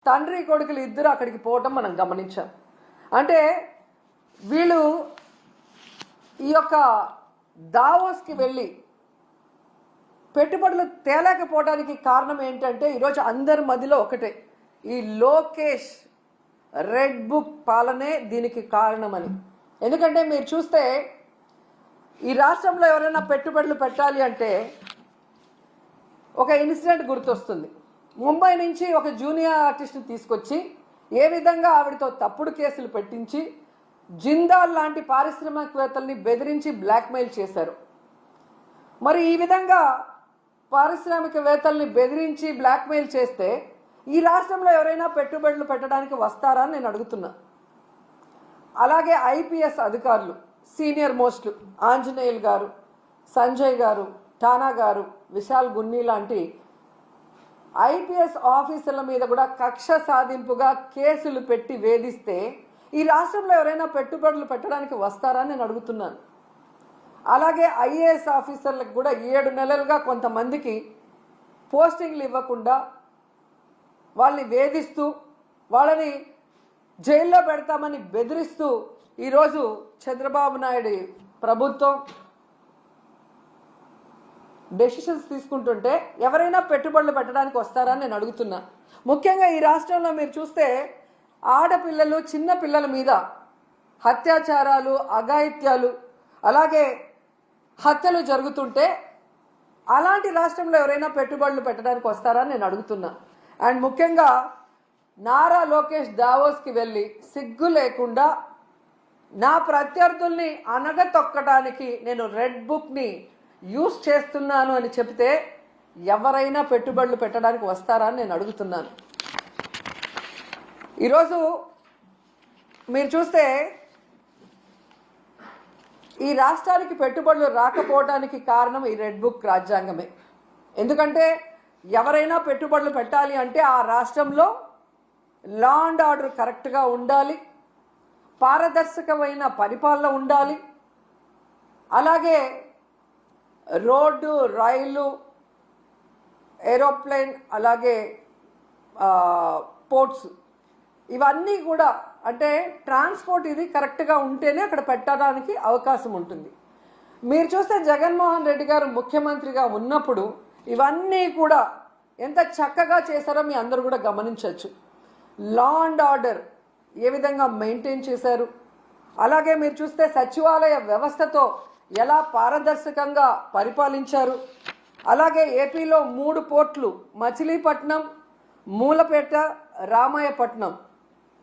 తండ్రి కొడుకులు ఇద్దరు అక్కడికి పోవటం మనం గమనించాం. అంటే వీళ్ళు ఈ యొక్క దావోస్కి వెళ్ళి పెట్టుబడులు తేలేకపోవడానికి కారణం ఏంటంటే ఈరోజు అందరి మధ్యలో ఒకటే, ఈ లోకేష్ రెడ్ బుక్ పాలనే దీనికి కారణమని. ఎందుకంటే మీరు చూస్తే ఈ రాష్ట్రంలో ఎవరైనా పెట్టుబడులు పెట్టాలి అంటే ఒక ఇన్సిడెంట్ గుర్తొస్తుంది. ముంబై నుంచి ఒక జూనియర్ ఆర్టిస్ట్ని తీసుకొచ్చి ఏ విధంగా ఆవిడతో తప్పుడు కేసులు పెట్టించి జిందాల్ లాంటి పారిశ్రామికవేత్తల్ని బెదిరించి బ్లాక్మెయిల్ చేశారు. మరి ఈ విధంగా పారిశ్రామికవేత్తల్ని బెదిరించి బ్లాక్మెయిల్ చేస్తే ఈ రాష్ట్రంలో ఎవరైనా పెట్టుబడులు పెట్టడానికి వస్తారా అని నేను అడుగుతున్నా. అలాగే ఐపీఎస్ అధికారులు సీనియర్ మోస్ట్లు ఆంజనేయులు గారు, సంజయ్ గారు, ఠానా గారు, విశాల్ గున్ని లాంటి ఐపీఎస్ ఆఫీసర్ల మీద కూడా కక్ష సాధింపుగా కేసులు పెట్టి వేధిస్తే ఈ రాష్ట్రంలో ఎవరైనా పెట్టుబడులు పెట్టడానికి వస్తారా అని నేను అడుగుతున్నాను. అలాగే ఐఏఎస్ ఆఫీసర్లకు కూడా 7 నెలలుగా కొంతమందికి పోస్టింగ్లు ఇవ్వకుండా వాళ్ళని వేధిస్తూ వాళ్ళని జైల్లో పెడతామని బెదిరిస్తూ ఈరోజు చంద్రబాబు నాయుడు ప్రభుత్వం డెసిషన్స్ తీసుకుంటుంటే ఎవరైనా పెట్టుబడులు పెట్టడానికి వస్తారా అని నేను అడుగుతున్నా. ముఖ్యంగా ఈ రాష్ట్రంలో మీరు చూస్తే ఆడపిల్లలు, చిన్న పిల్లల మీద అత్యాచారాలు, అఘాయిత్యాలు, అలాగే హత్యలు జరుగుతుంటే అలాంటి రాష్ట్రంలో ఎవరైనా పెట్టుబడులు పెట్టడానికి వస్తారా అని నేను అడుగుతున్నా. అండ్ ముఖ్యంగా నారా లోకేష్ దావోస్కి వెళ్ళి సిగ్గు లేకుండా నా ప్రత్యర్థుల్ని అనగతొక్కడానికి నేను రెడ్ బుక్ని యూజ్ చేస్తున్నాను అని చెప్తే ఎవరైనా పెట్టుబడులు పెట్టడానికి వస్తారా అని నేను అడుగుతున్నాను. ఈరోజు మీరు చూస్తే ఈ రాష్ట్రానికి పెట్టుబడులు రాకపోవడానికి కారణం ఈ రెడ్ బుక్ రాజ్యాంగమే. ఎందుకంటే ఎవరైనా పెట్టుబడులు పెట్టాలి అంటే ఆ రాష్ట్రంలో లా అండ్ ఆర్డర్ కరెక్ట్గా ఉండాలి, పారదర్శకమైన పరిపాలన ఉండాలి, అలాగే రోడ్డు, రైలు, ఏరోప్లేన్, అలాగే పోర్ట్స్, ఇవన్నీ కూడా అంటే ట్రాన్స్పోర్ట్ ఇది కరెక్ట్గా ఉంటేనే అక్కడ పెట్టడానికి అవకాశం ఉంటుంది. మీరు చూస్తే జగన్మోహన్ రెడ్డి గారు ముఖ్యమంత్రిగా ఉన్నప్పుడు ఇవన్నీ కూడా ఎంత చక్కగా చేశారో మీ అందరూ కూడా గమనించవచ్చు. లా అండ్ ఆర్డర్ ఏ విధంగా మెయింటైన్ చేశారు, అలాగే మీరు చూస్తే సచివాలయ వ్యవస్థతో ఎలా పారదర్శకంగా పరిపాలించారు, అలాగే ఏపీలో 3 పోర్ట్లు మచిలీపట్నం, మూలపేట, రామాయపట్నం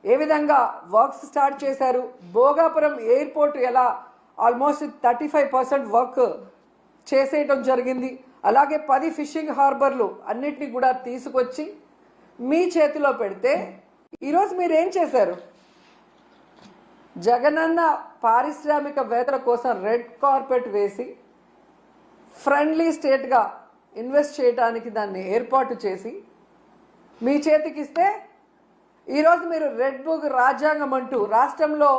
ఏ విధంగా వర్క్స్ స్టార్ట్ చేశారు, భోగాపురం ఎయిర్పోర్ట్ ఎలా ఆల్మోస్ట్ 35% వర్క్ చేసేయటం జరిగింది, అలాగే 10 ఫిషింగ్ హార్బర్లు అన్నిటినీ కూడా తీసుకొచ్చి మీ చేతిలో పెడితే ఈరోజు మీరు ఏం చేశారు? జగనన్న పారిశ్రామికవేత్తల కోసం రెడ్ కార్పెట్ వేసి ఫ్రెండ్లీ స్టేట్గా ఇన్వెస్ట్ చేయడానికి దాన్ని ఏర్పాటు చేసి మీ చేతికిస్తే ఈరోజు మీరు రెడ్ బుక్ రాజ్యాంగం అంటూ రాష్ట్రంలో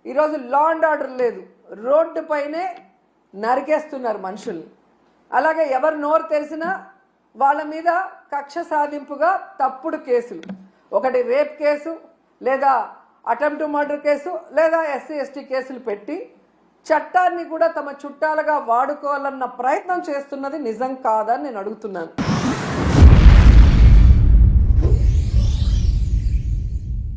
ఈరోజు లా అండ్ ఆర్డర్ లేదు, రోడ్డు పైనే నరికేస్తున్నారు మనుషుల్ని. అలాగే ఎవరు నోరు తెరిసినా వాళ్ళ మీద కక్ష సాధింపుగా తప్పుడు కేసులు, ఒకటి రేప్ కేసు, లేదా అటెంప్ట్ మర్డర్ కేసు, లేదా SC/ST కేసులు పెట్టి చట్టాన్ని కూడా తమ చుట్టాలుగా వాడుకోవాలన్న ప్రయత్నం చేస్తున్నది నిజం కాదని నేను అడుగుతున్నాను.